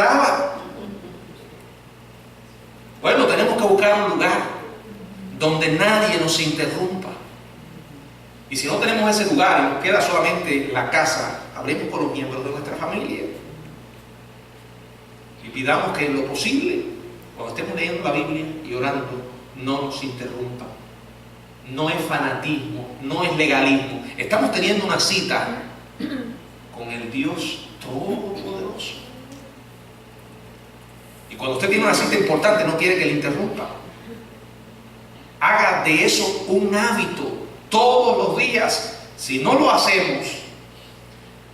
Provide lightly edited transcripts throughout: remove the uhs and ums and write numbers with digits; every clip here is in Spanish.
lloraba. Bueno, tenemos que buscar un lugar donde nadie nos interrumpa. Y si no tenemos ese lugar y nos queda solamente la casa, hablemos con los miembros de nuestra familia y pidamos que en lo posible, cuando estemos leyendo la Biblia y orando, no nos interrumpan. No es fanatismo, no es legalismo. Estamos teniendo una cita con el Dios Todopoderoso. Y cuando usted tiene una cita importante, no quiere que le interrumpa. Haga de eso un hábito todos los días. Si no lo hacemos,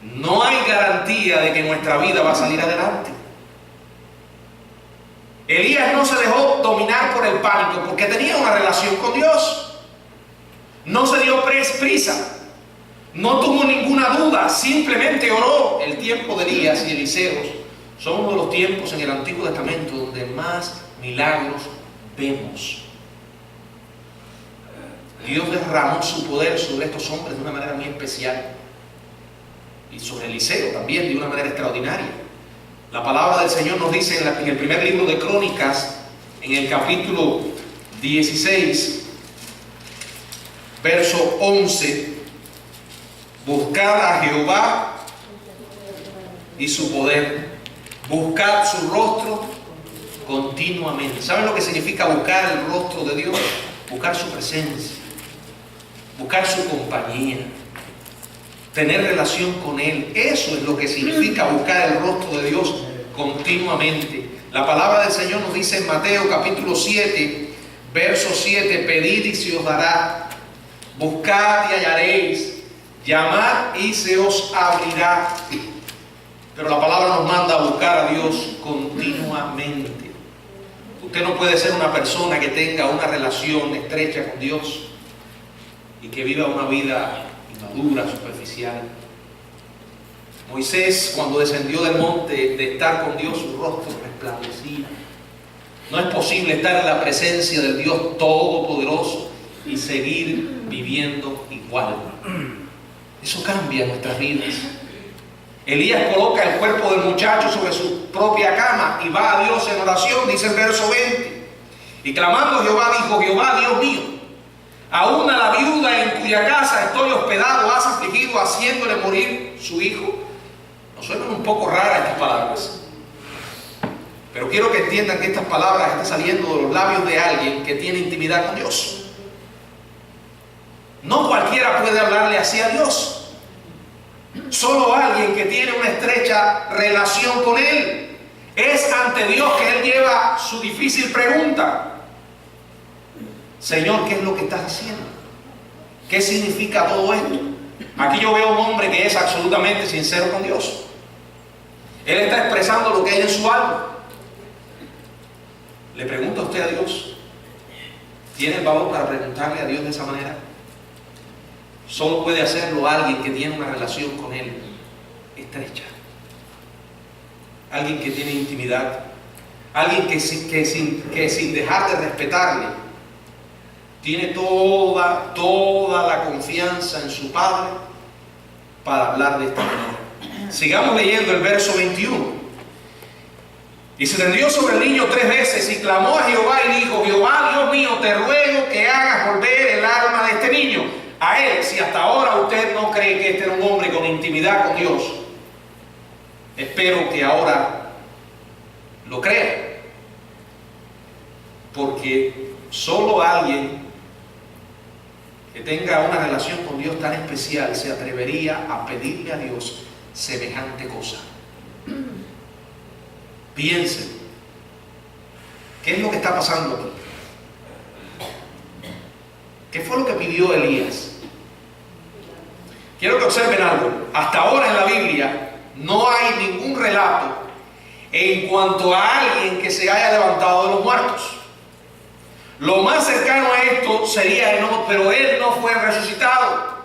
no hay garantía de que nuestra vida va a salir adelante. Elías no se dejó dominar por el pánico porque tenía una relación con Dios. No se dio prisa, no tuvo ninguna duda, simplemente oró. El tiempo de Elías y Eliseo son uno de los tiempos en el Antiguo Testamento donde más milagros vemos. Dios derramó su poder sobre estos hombres de una manera muy especial, y sobre Eliseo también de una manera extraordinaria. La palabra del Señor nos dice en el primer libro de Crónicas, en el capítulo 16, verso 11: buscad a Jehová y su poder, buscad su rostro continuamente. ¿Saben lo que significa buscar el rostro de Dios? Buscar su presencia, buscar su compañía, tener relación con Él. Eso es lo que significa buscar el rostro de Dios continuamente. La palabra del Señor nos dice en Mateo capítulo 7, verso 7: pedid y se os dará, buscad y hallaréis, llamad y se os abrirá. Pero la palabra nos manda a buscar a Dios continuamente. Usted no puede ser una persona que tenga una relación estrecha con Dios y que viva una vida inmadura, superficial. Moisés, cuando descendió del monte de estar con Dios, su rostro resplandecía. No es posible estar en la presencia del Dios Todopoderoso y seguir viviendo igual. Eso cambia nuestras vidas. Elías coloca el cuerpo del muchacho sobre su propia cama y va a Dios en oración, dice el verso 20. Y clamando a Jehová, dijo: Jehová, Dios mío, aún a la viuda en cuya casa estoy hospedado has afligido, haciéndole morir su hijo. Nos suenan un poco raras estas palabras, pero quiero que entiendan que estas palabras están saliendo de los labios de alguien que tiene intimidad con Dios. No cualquiera puede hablarle así a Dios. Solo alguien que tiene una estrecha relación con Él. Es ante Dios que Él lleva su difícil pregunta: Señor, ¿qué es lo que estás haciendo? ¿Qué significa todo esto? Aquí yo veo a un hombre que es absolutamente sincero con Dios. Él está expresando lo que hay en su alma. Le pregunta a usted a Dios. ¿Tiene el valor para preguntarle a Dios de esa manera? Solo puede hacerlo alguien que tiene una relación con Él estrecha. Alguien que tiene intimidad. Alguien que sin dejar de respetarle, tiene toda la confianza en su Padre para hablar de esta manera. Sigamos leyendo el verso 21. Y se tendió sobre el niño 3 veces y clamó a Jehová y dijo: Jehová, Dios mío, te ruego que hagas volver el alma de este niño a él. Si hasta ahora usted no cree que este era un hombre con intimidad con Dios, espero que ahora lo crea, porque solo alguien que tenga una relación con Dios tan especial se atrevería a pedirle a Dios semejante cosa. Piensen, ¿qué es lo que está pasando aquí? ¿Qué fue lo que pidió Elías? Quiero que observen algo. Hasta ahora en la Biblia no hay ningún relato en cuanto a alguien que se haya levantado de los muertos. Lo más cercano a esto sería Enoc, pero él no fue resucitado.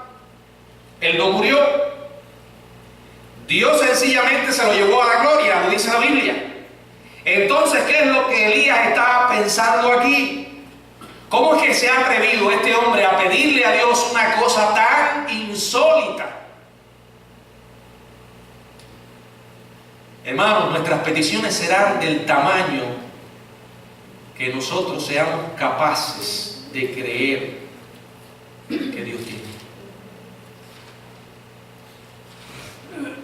Él no murió. Dios sencillamente se lo llevó a la gloria, lo dice la Biblia. Entonces, ¿qué es lo que Elías estaba pensando aquí? ¿Cómo es que se ha atrevido este hombre a pedirle a Dios una cosa tan insólita? Hermanos, nuestras peticiones serán del tamaño que nosotros seamos capaces de creer que Dios tiene.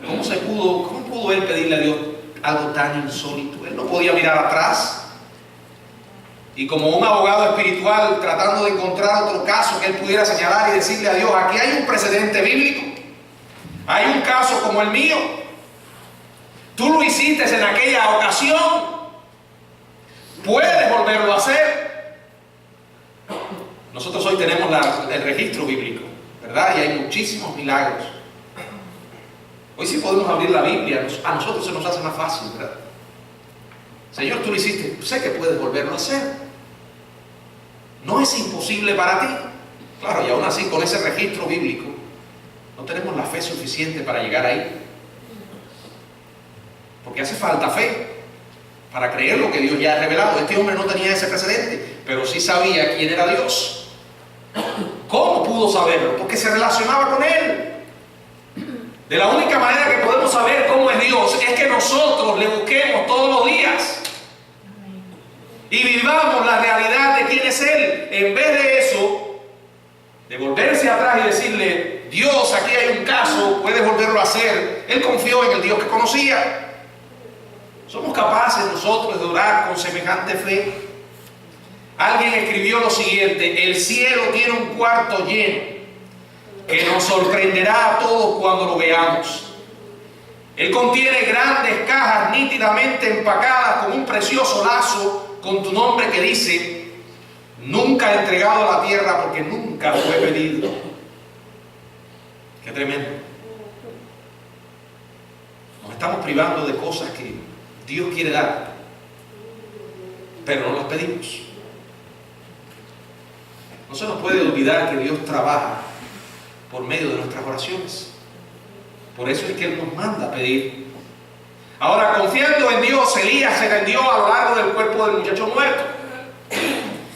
¿Cómo pudo él pedirle a Dios algo tan insólito? Él no podía mirar atrás y como un abogado espiritual tratando de encontrar otro caso que él pudiera señalar y decirle a Dios: aquí hay un precedente bíblico, hay un caso como el mío, tú lo hiciste en aquella ocasión, puedes volverlo a hacer. Nosotros hoy tenemos el registro bíblico, ¿verdad? Y hay muchísimos milagros. Hoy sí podemos abrir la Biblia, a nosotros se nos hace más fácil, ¿verdad? Señor, tú lo hiciste, sé que puedes volverlo a hacer. No es imposible para ti. Claro, y aún así con ese registro bíblico no tenemos la fe suficiente para llegar ahí. Porque hace falta fe para creer lo que Dios ya ha revelado. Este hombre no tenía ese precedente, pero sí sabía quién era Dios. ¿Cómo pudo saberlo? Porque se relacionaba con Él. De la única manera que podemos saber cómo es Dios es que nosotros le busquemos todos los días y vivamos la realidad de quién es Él. En vez de eso, de volverse atrás y decirle: Dios, aquí hay un caso, puedes volverlo a hacer. Él confió en el Dios que conocía. ¿Somos capaces nosotros de orar con semejante fe? Alguien escribió lo siguiente: el cielo tiene un cuarto lleno que nos sorprenderá a todos cuando lo veamos. Él contiene grandes cajas nítidamente empacadas con un precioso lazo con tu nombre que dice: nunca entregado a la tierra porque nunca fue pedido. Qué tremendo. Nos estamos privando de cosas que Dios quiere dar, pero no las pedimos. No se nos puede olvidar que Dios trabaja por medio de nuestras oraciones. Por eso es que Él nos manda a pedir. Ahora, confiando en Dios, Elías se tendió a lo largo del cuerpo del muchacho muerto.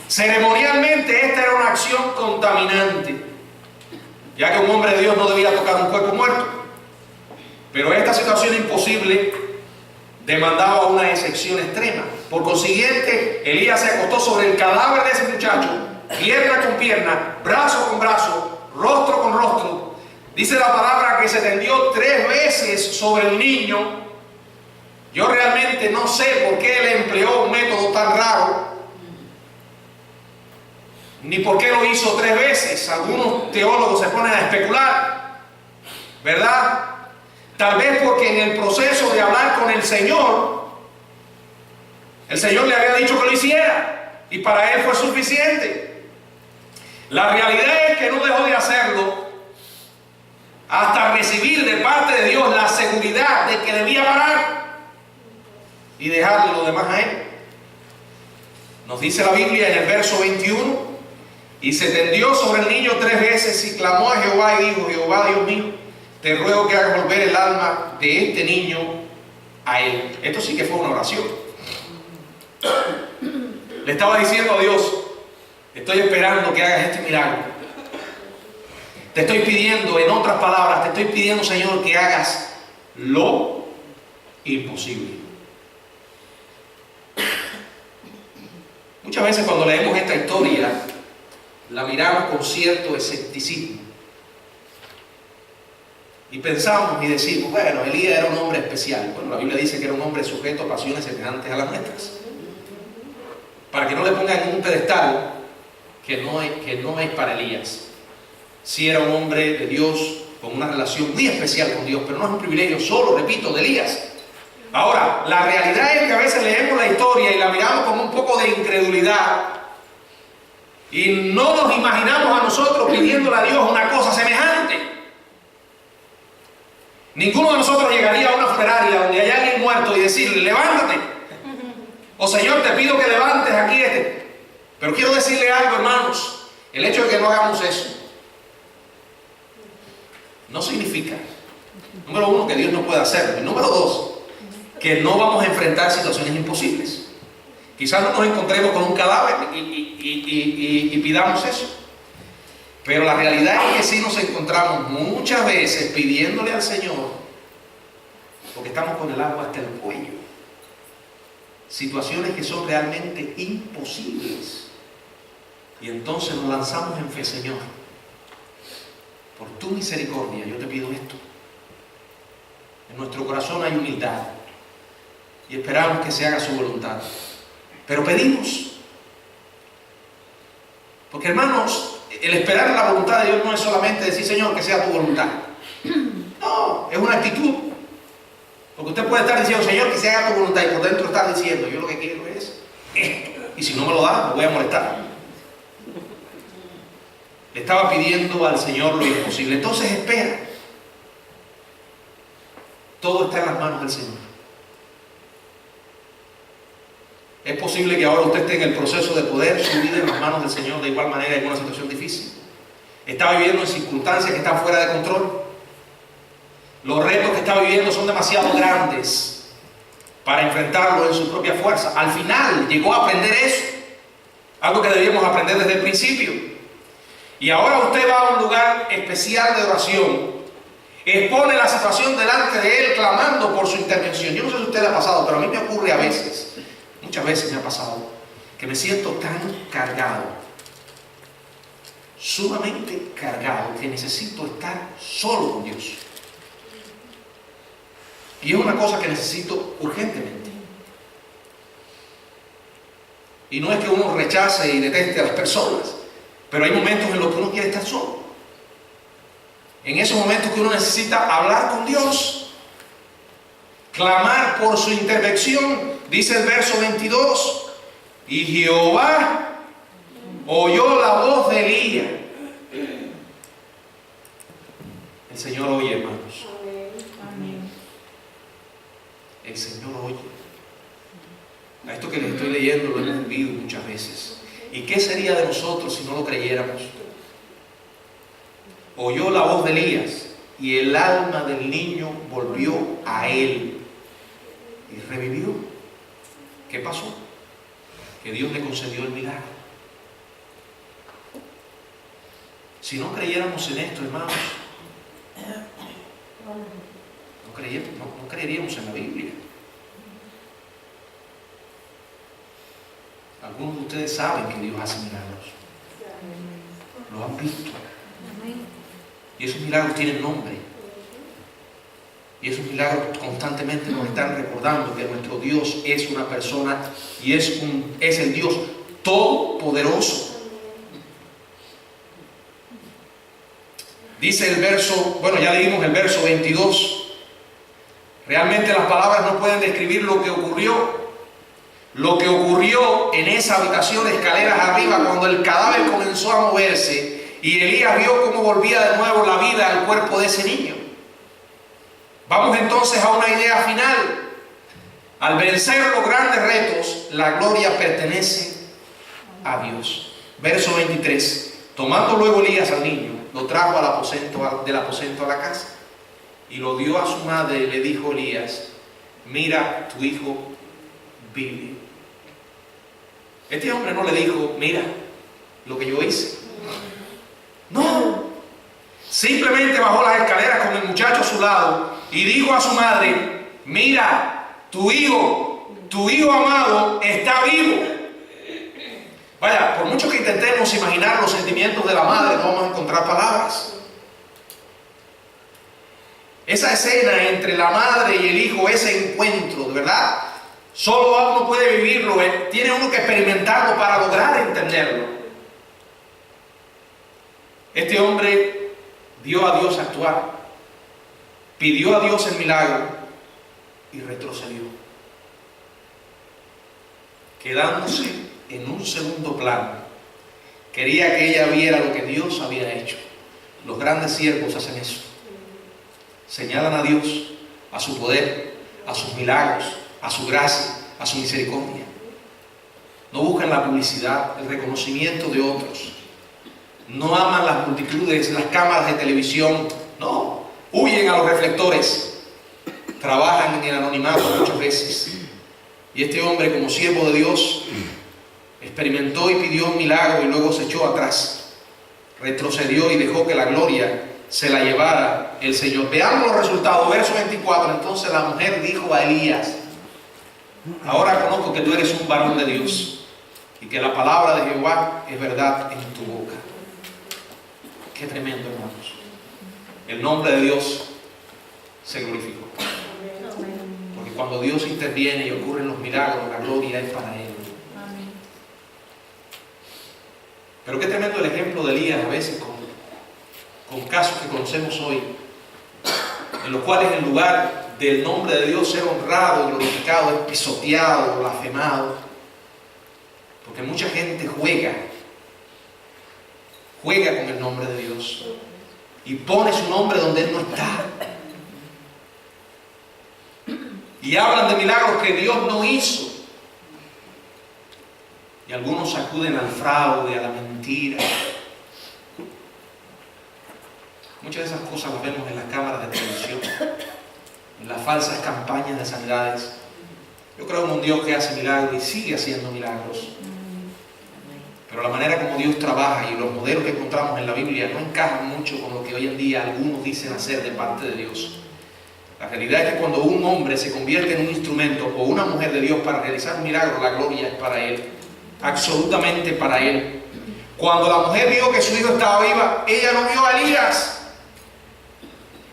Ceremonialmente esta era una acción contaminante, ya que un hombre de Dios no debía tocar un cuerpo muerto. Pero esta situación imposible demandaba una excepción extrema. Por consiguiente, Elías se acostó sobre el cadáver de ese muchacho, pierna con pierna, brazo con brazo, rostro con rostro. Dice la palabra que se tendió 3 veces sobre el niño. Yo realmente no sé por qué él empleó un método tan raro, ni por qué lo hizo 3 veces. Algunos teólogos se ponen a especular, ¿verdad? Tal vez porque en el proceso de hablar con el Señor le había dicho que lo hiciera y para él fue suficiente. La realidad es que no dejó de hacerlo hasta recibir de parte de Dios la seguridad de que debía parar y dejarle lo demás a Él. Nos dice la Biblia en el verso 21: y se tendió sobre el niño 3 veces y clamó a Jehová y dijo: Jehová Dios mío, te ruego que hagas volver el alma de este niño a él. Esto sí que fue una oración. Le estaba diciendo a Dios: estoy esperando que hagas este milagro. Te estoy pidiendo, en otras palabras, te estoy pidiendo, Señor, que hagas lo imposible. Muchas veces cuando leemos esta historia, la miramos con cierto escepticismo. Y pensamos y decimos: bueno, Elías era un hombre especial. Bueno, la Biblia dice que era un hombre sujeto a pasiones semejantes a las nuestras. Para que no le pongan en un pedestal que no es para Elías. Sí era un hombre de Dios con una relación muy especial con Dios, pero no es un privilegio solo, repito, de Elías. Ahora, la realidad es que a veces leemos la historia y la miramos con un poco de incredulidad y no nos imaginamos a nosotros pidiéndole a Dios una cosa semejante. Ninguno de nosotros llegaría a una funeraria donde hay alguien muerto y decirle: levántate, o Señor, te pido que levantes aquí este. Pero quiero decirle algo, hermanos: el hecho de que no hagamos eso no significa, número 1, que Dios no pueda hacerlo, y número 2, que no vamos a enfrentar situaciones imposibles. Quizás no nos encontremos con un cadáver y pidamos eso, pero la realidad es que sí nos encontramos muchas veces pidiéndole al Señor porque estamos con el agua hasta el cuello. Situaciones que son realmente imposibles. Y entonces nos lanzamos en fe: Señor, por tu misericordia yo te pido esto. En nuestro corazón hay humildad y esperamos que se haga su voluntad. Pero pedimos, porque hermanos, el esperar en la voluntad de Dios no es solamente decir: Señor, que sea tu voluntad. No, es una actitud. Porque usted puede estar diciendo: Señor, que se haga tu voluntad, y por dentro estar diciendo: yo lo que quiero es esto, y si no me lo da, me voy a molestar. Le estaba pidiendo al Señor lo imposible. Entonces espera. Todo está en las manos del Señor. Es posible que ahora usted esté en el proceso de poder su vida en las manos del Señor, de igual manera en una situación difícil. Está viviendo en circunstancias que están fuera de control. Los retos que está viviendo son demasiado grandes para enfrentarlo en su propia fuerza. Al final llegó a aprender eso, algo que debíamos aprender desde el principio. Y ahora usted va a un lugar especial de oración, expone la situación delante de Él, clamando por su intervención. Yo no sé si a usted le ha pasado, pero a mí me ocurre a veces, muchas veces me ha pasado, que me siento tan cargado, sumamente cargado, que necesito estar solo con Dios. Y es una cosa que necesito urgentemente. Y no es que uno rechace y deteste a las personas, pero hay momentos en los que uno quiere estar solo. En esos momentos que uno necesita hablar con Dios, clamar por su intervención. Dice el verso 22: y Jehová oyó la voz de Elías. El Señor oye, hermanos. El Señor oye. A esto que les estoy leyendo lo hemos vivido muchas veces. ¿Y qué sería de nosotros si no lo creyéramos? Oyó la voz de Elías y el alma del niño volvió a él y revivió. ¿Qué pasó? Que Dios le concedió el milagro. Si no creyéramos en esto, hermanos, no creeríamos en la Biblia. Algunos de ustedes saben que Dios hace milagros. Lo han visto. Y esos milagros tienen nombre. Y esos milagros constantemente nos están recordando que nuestro Dios es una persona y es el Dios todopoderoso. Dice el verso, bueno, ya leímos el verso 22. Realmente las palabras no pueden describir lo que ocurrió. Lo que ocurrió en esa habitación de escaleras arriba cuando el cadáver comenzó a moverse y Elías vio cómo volvía de nuevo la vida al cuerpo de ese niño. Vamos entonces a una idea final. Al vencer los grandes retos, la gloria pertenece a Dios. Verso 23. Tomando luego Elías al niño, lo trajo del aposento a la casa y lo dio a su madre y le dijo Elías: mira, tu hijo vive. Este hombre no le dijo: mira lo que yo hice. No. Simplemente bajó las escaleras con el muchacho a su lado y dijo a su madre: mira, tu hijo amado está vivo. Vaya, por mucho que intentemos imaginar los sentimientos de la madre, no vamos a encontrar palabras. Esa escena entre la madre y el hijo, ese encuentro, de verdad, solo uno puede vivirlo, tiene uno que experimentarlo para lograr entenderlo. Este hombre vio a Dios actuar, pidió a Dios el milagro y retrocedió, quedándose en un segundo plano. Quería que ella viera lo que Dios había hecho. Los grandes siervos hacen eso. Señalan a Dios, a su poder, a sus milagros, a su gracia, a su misericordia. No buscan la publicidad, el reconocimiento de otros. No aman las multitudes, las cámaras de televisión. No, huyen a los reflectores. Trabajan en el anonimato muchas veces. Y este hombre, como siervo de Dios, experimentó y pidió un milagro y luego se echó atrás. Retrocedió y dejó que la gloria se la llevara el Señor. Veamos los resultados, verso 24. Entonces la mujer dijo a Elías: ahora conozco que tú eres un varón de Dios y que la palabra de Jehová es verdad en tu boca. Qué tremendo, hermanos. El nombre de Dios se glorificó. Porque cuando Dios interviene y ocurren los milagros, la gloria es para Él. Pero qué tremendo el ejemplo de Elías a veces con casos que conocemos hoy, en los cuales en lugar del nombre de Dios ser honrado, glorificado, es pisoteado, blasfemado. Porque mucha gente juega con el nombre de Dios y pone su nombre donde Él no está. Y hablan de milagros que Dios no hizo. Y algunos acuden al fraude, a la mentira. Muchas de esas cosas las vemos en las cámaras de televisión, en las falsas campañas de sanidades. Yo creo en un Dios que hace milagros y sigue haciendo milagros. Pero la manera como Dios trabaja y los modelos que encontramos en la Biblia no encajan mucho con lo que hoy en día algunos dicen hacer de parte de Dios. La realidad es que cuando un hombre se convierte en un instrumento o una mujer de Dios para realizar un milagro, la gloria es para Él. Absolutamente para Él. Cuando la mujer vio que su hijo estaba viva, ella no vio a Elías.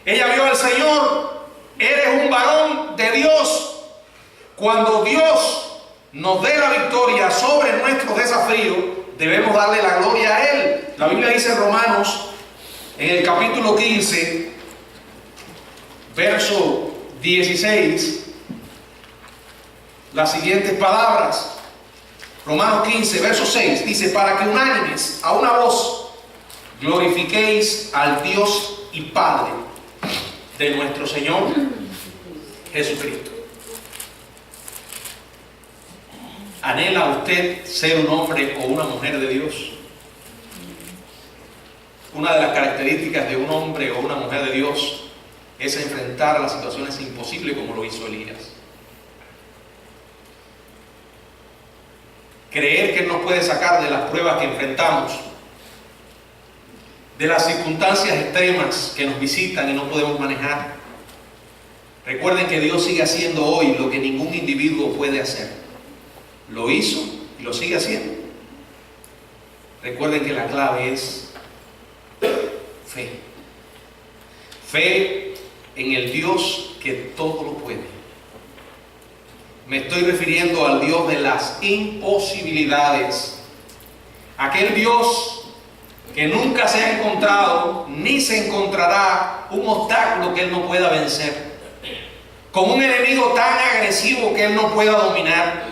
Ella vio al Señor. Eres un varón de Dios. Cuando Dios nos dé la victoria sobre nuestros desafíos, debemos darle la gloria a Él. La Biblia dice en Romanos, en el capítulo 15, verso 16, las siguientes palabras. Romanos 15, verso 6, dice: para que unánimes a una voz glorifiquéis al Dios y Padre de nuestro Señor Jesucristo. ¿Anhela usted ser un hombre o una mujer de Dios? Una de las características de un hombre o una mujer de Dios es enfrentar las situaciones imposibles como lo hizo Elías. Creer que Él nos puede sacar de las pruebas que enfrentamos, de las circunstancias extremas que nos visitan y no podemos manejar. Recuerden que Dios sigue haciendo hoy lo que ningún individuo puede hacer. Lo hizo y lo sigue haciendo. Recuerden que la clave es fe. Fe en el Dios que todo lo puede. Me estoy refiriendo al Dios de las imposibilidades. Aquel Dios que nunca se ha encontrado ni se encontrará un obstáculo que Él no pueda vencer. Con un enemigo tan agresivo que Él no pueda dominar.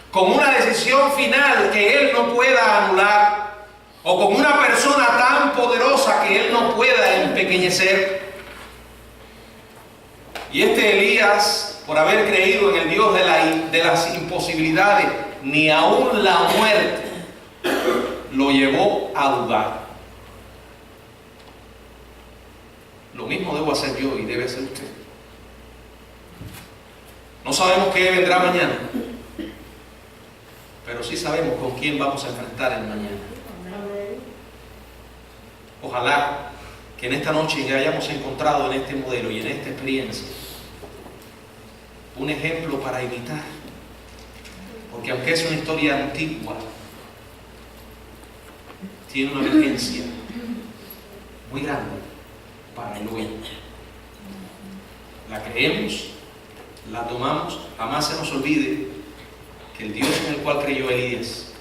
Con una decisión final que Él no pueda anular. O con una persona tan poderosa que Él no pueda empequeñecer. Y este Elías, por haber creído en el Dios de las imposibilidades, ni aún la muerte lo llevó a dudar. Lo mismo debo hacer yo y debe hacer usted. No sabemos qué vendrá mañana, pero sí sabemos con quién vamos a enfrentar el mañana. Ojalá que en esta noche ya hayamos encontrado en este modelo y en esta experiencia un ejemplo para imitar, porque aunque es una historia antigua, tiene una vigencia muy grande para el hoy. La creemos, la tomamos, jamás se nos olvide que el Dios en el cual creyó Elías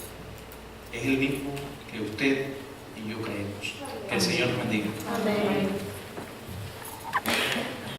es el mismo que usted y yo creemos. Que el Señor nos bendiga. Amén.